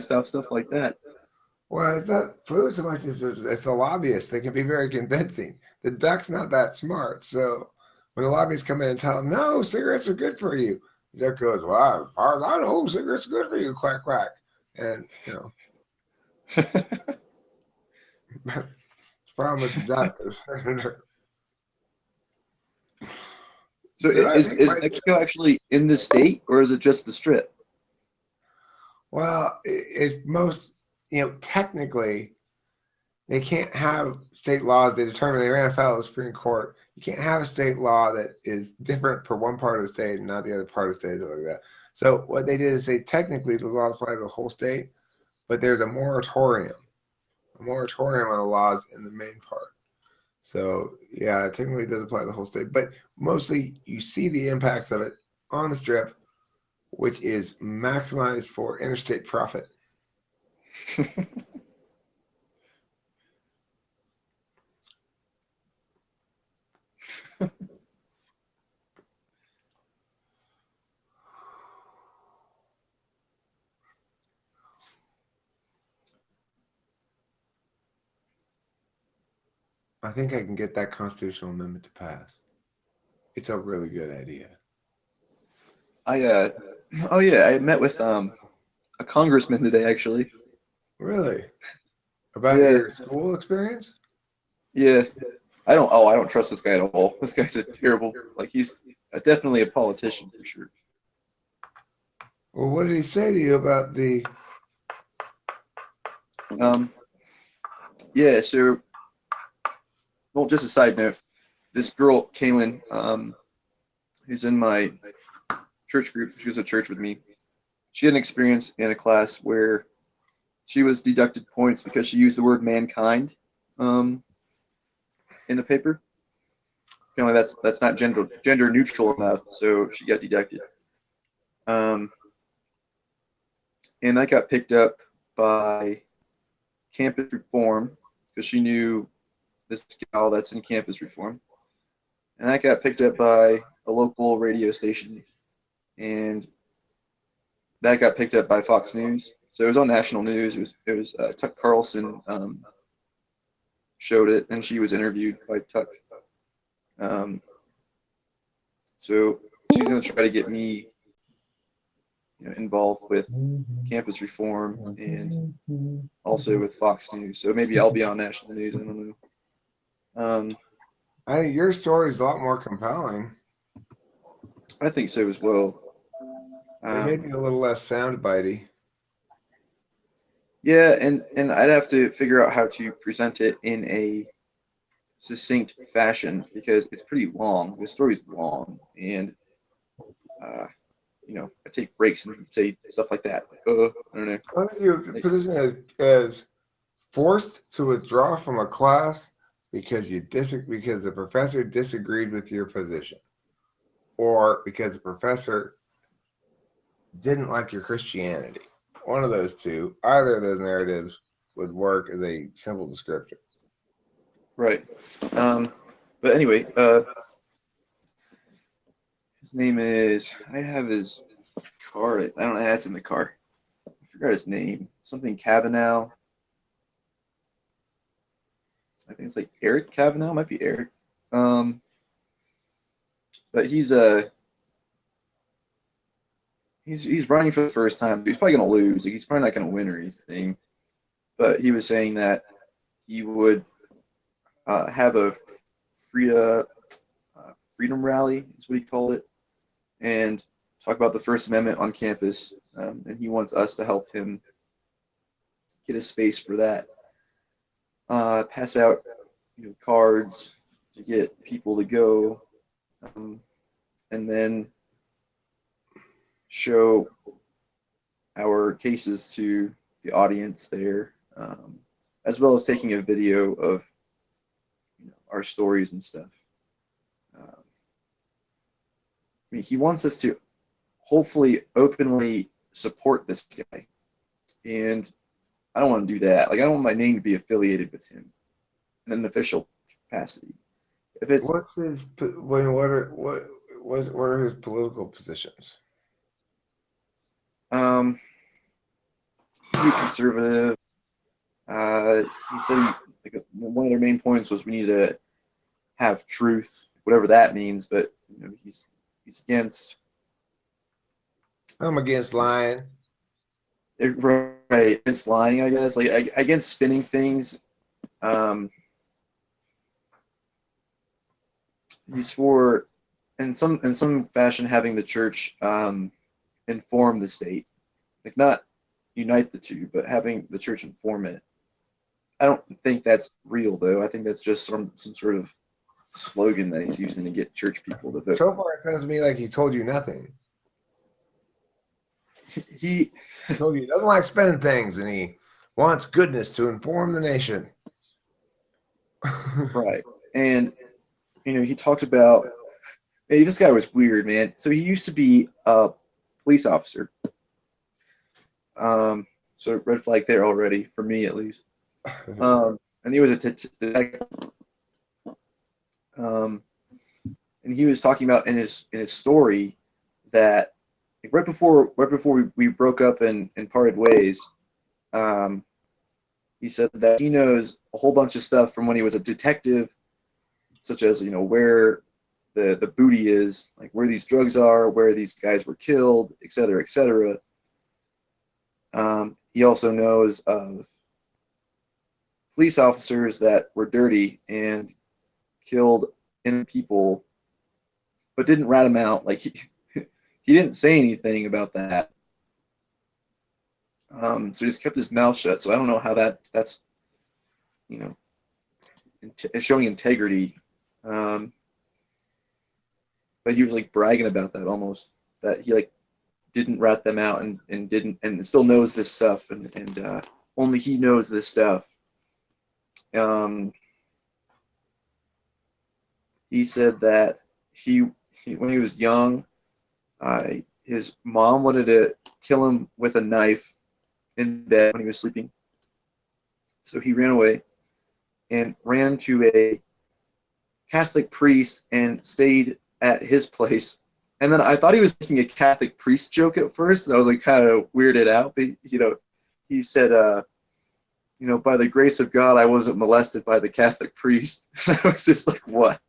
stop stuff like that. Well, it's not food so much as it's the lobbyists. They can be very convincing. The duck's not that smart. So when the lobbyists come in and tell them, no, cigarettes are good for you, the duck goes, well, as far as I know, cigarettes are good for you, quack, quack. And, the problem with the duck is, So did I think is my, Mexico actually in the state, or is it just the Strip? well, it's most, technically, they can't have state laws. They ran afoul of the Supreme Court. You can't have a state law that is different for one part of the state and not the other part of the state, like that. So what they did is say technically the laws apply to the whole state, but there's a moratorium on the laws in the main part. So yeah, it technically does apply to the whole state, but mostly you see the impacts of it on the Strip, which is maximized for interstate profit. I think I can get that constitutional amendment to pass. It's a really good idea. Oh yeah, I met with a congressman today actually. Really? About Yeah, your school experience? yeah. I don't trust this guy at all. This guy's a terrible, like he's definitely a politician for sure. Well, what did he say to you about the? Um, yeah. So, well, just a side note, this girl Kaylin, who's in my church group, she was at church with me. She had an experience in a class where she was deducted points because she used the word mankind in the paper. Apparently, that's not gender neutral enough, so she got deducted. Um, and that got picked up by Campus Reform because she knew this gal that's in Campus Reform, and that got picked up by a local radio station, and that got picked up by Fox News. So it was on national news. It was Tuck Carlson showed it, and she was interviewed by Tuck. Um, so she's going to try to get me, involved with campus reform and also with Fox News. So maybe I'll be on national news. I don't know. I think your story is a lot more compelling. I think so as well. It may be a little less soundbitey. Yeah, and I'd have to figure out how to present it in a succinct fashion because it's pretty long. The story's long, and I take breaks and say stuff like that. I don't know. I think your position as forced to withdraw from a class because because the professor disagreed with your position, or because the professor didn't like your Christianity. One of those two, either of those narratives would work as a simple descriptor. Right. But anyway, his name is. I have his card. I don't know. That's in the car. I forgot his name. Something Kavanaugh. I think it's like Eric Kavanaugh. Might be Eric. But he's running for the first time. He's probably gonna lose. Like, he's probably not gonna win or anything. But he was saying that he would have a freedom rally, is what he called it, and talk about the First Amendment on campus. And he wants us to help him get a space for that. Pass out, cards to get people to go, and then show our cases to the audience there, as well as taking a video of our stories and stuff. He wants us to hopefully openly support this guy, and I don't want to do that. Like, I don't want my name to be affiliated with him in an official capacity. If it's What's his? What are his political positions? pretty conservative. He said one of their main points was we need to have truth, whatever that means. But he's against. I'm against lying. Right, against lying, I guess. Like against spinning things. He's for, in some fashion, having the church inform the state, like not unite the two, but having the church inform it. I don't think that's real, though. I think that's just some sort of slogan that he's using to get church people to vote. So far, it sounds to me like he told you nothing. He told you he doesn't like spending things, and he wants goodness to inform the nation. Right. And, he talked about, hey, this guy was weird, man. So he used to be a police officer. So red flag there already, for me at least. And he was a detective. And he was talking about in his story that right before we broke up and parted ways, he said that he knows a whole bunch of stuff from when he was a detective, such as where the booty is, like where these drugs are, where these guys were killed, et cetera, et cetera. He also knows of police officers that were dirty and killed innocent people, but didn't rat them out. Like he didn't say anything about that. So he just kept his mouth shut. So I don't know how that's showing integrity. But he was like bragging about that almost, that he like didn't rat them out and didn't, and still knows this stuff, and only he knows this stuff. He said that he when he was young, his mom wanted to kill him with a knife in bed when he was sleeping. So he ran away and ran to a Catholic priest and stayed at his place. And then I thought he was making a Catholic priest joke at first. I was like kind of weirded out. But, he said, by the grace of God, I wasn't molested by the Catholic priest. I was just like, what?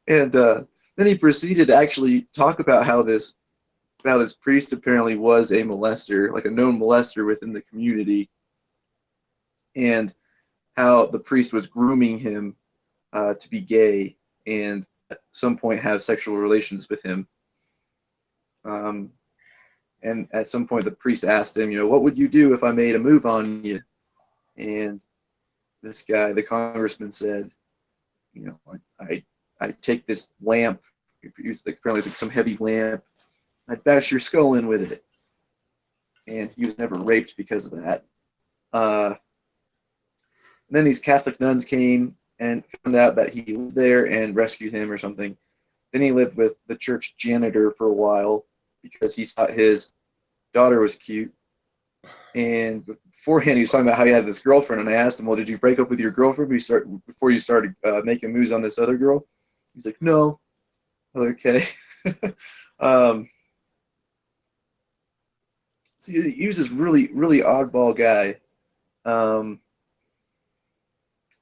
And then he proceeded to actually talk about how this priest apparently was a molester, like a known molester within the community, and how the priest was grooming him to be gay and at some point have sexual relations with him. And at some point the priest asked him, what would you do if I made a move on you? And this guy, the congressman, said, I take this lamp, apparently it's like some heavy lamp, I'd bash your skull in with it. And he was never raped because of that. And then these Catholic nuns came and found out that he lived there and rescued him or something. Then he lived with the church janitor for a while because he thought his daughter was cute. And beforehand, he was talking about how he had this girlfriend, and I asked him, well, did you break up with your girlfriend before you started making moves on this other girl? He's like, no. Okay. So he was this really, really oddball guy.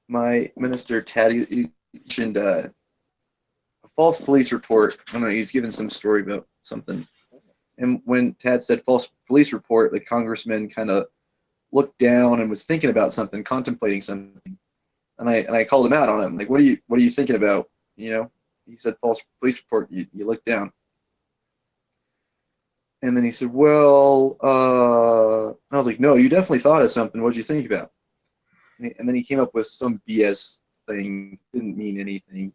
My minister, Tad, he mentioned a false police report. I don't know, he was giving some story about something. And when Tad said false police report, the congressman kind of looked down and was thinking about something, contemplating something. And I called him out on it. Like, what are you thinking about? He said false police report. You look down. And then he said, well, I was like, no, you definitely thought of something. What'd you think about? And then he came up with some BS thing. Didn't mean anything.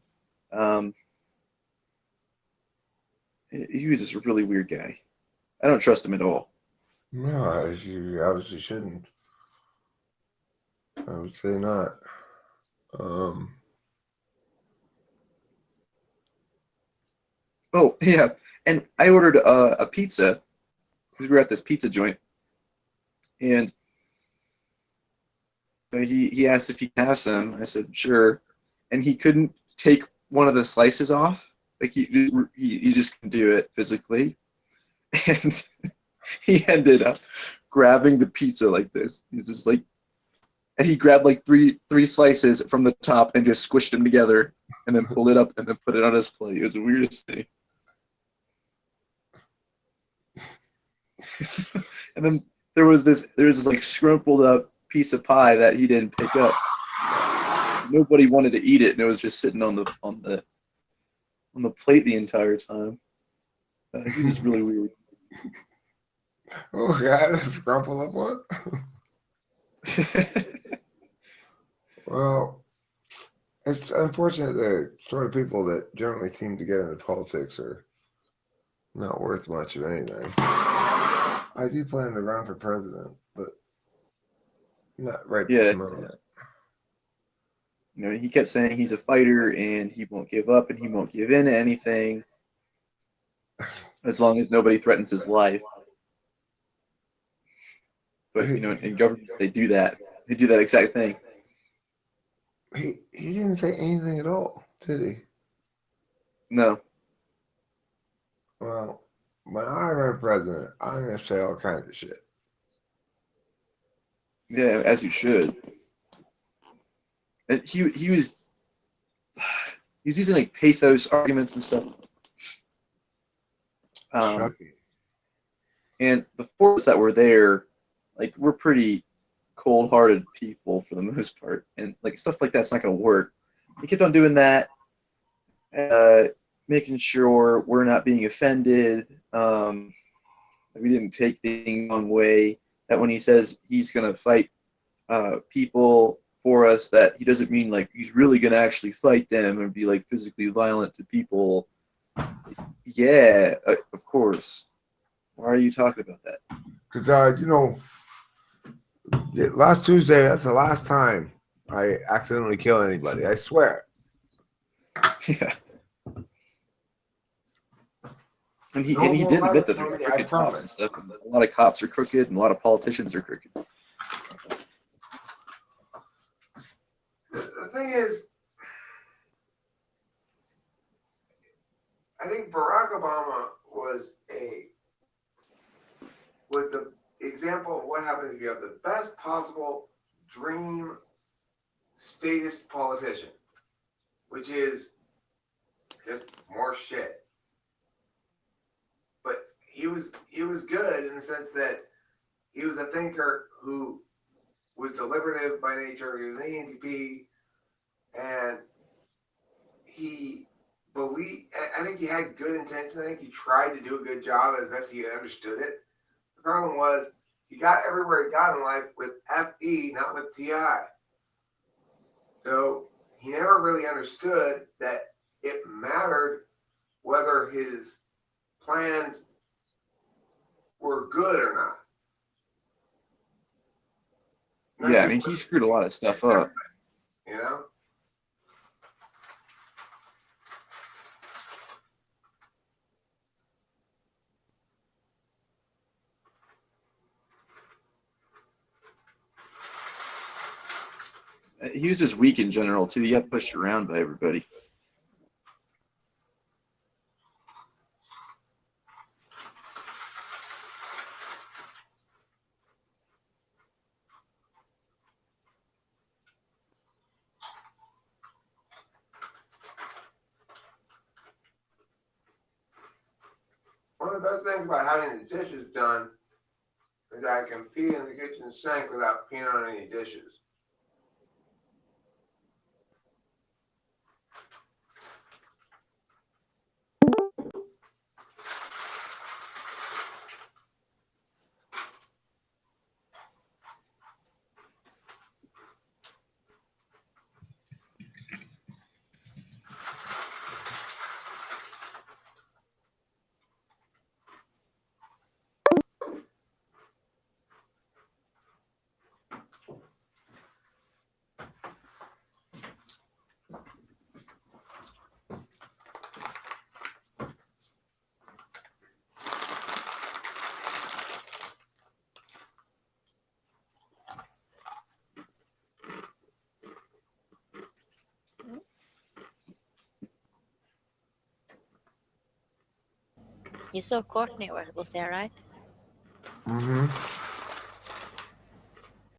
He was just a really weird guy. I don't trust him at all. No, you obviously shouldn't. I would say not. Oh, yeah. And I ordered a pizza because we were at this pizza joint. And he asked if he could have some. I said, sure. And he couldn't take one of the slices off. Like, he just couldn't do it physically. And he ended up grabbing the pizza like this. He's just like, and he grabbed like three slices from the top and just squished them together, and then pulled it up and then put it on his plate. It was the weirdest thing. And then there was this like scrumpled up piece of pie that he didn't pick up. Nobody wanted to eat it, and it was just sitting on the plate the entire time. He's just really weird. Oh God, that's scrumpled up one. Well, it's unfortunate the sort of people that generally seem to get into politics are not worth much of anything. I do plan to run for president, but not right Yeah. this moment. You know, he kept saying he's a fighter and he won't give up and he won't give in to anything as long as nobody threatens his life. But you know, in government they do that. They do that exact thing. He didn't say anything at all, did he? No. Well, when I run president, I'm gonna say all kinds of shit. Yeah, as you should. And he was using like pathos arguments and stuff. Shocking. And the force that were there, like, we're pretty cold-hearted people for the most part, and like stuff like that's not going to work. He kept on doing that, making sure we're not being offended. We didn't take things the wrong way. That when he says he's going to fight people for us, that he doesn't mean like he's really going to actually fight them and be like physically violent to people. Yeah, of course. Why are you talking about that? Because, you know, last Tuesday, that's the last time I accidentally kill anybody. I swear. Yeah. And he did admit that there's crooked cops and stuff. And a lot of cops are crooked and a lot of politicians are crooked. The thing is, I think Barack Obama was the example of what happens if you have the best possible dream statist politician, which is just more shit. But he was good in the sense that he was a thinker who was deliberative by nature. He was an ENTP, and he believed. I think he had good intention. I think he tried to do a good job as best he understood it. The problem was he got everywhere he got in life with FE, not with TI. So he never really understood that it mattered whether his plans were good or not. Yeah, I mean, he screwed a lot of stuff up. You know? He was just weak in general, too. He got pushed around by everybody. One of the best things about having the dishes done is that I can pee in the kitchen sink without peeing on any dishes. You saw Courtney was there, right? Mm-hmm.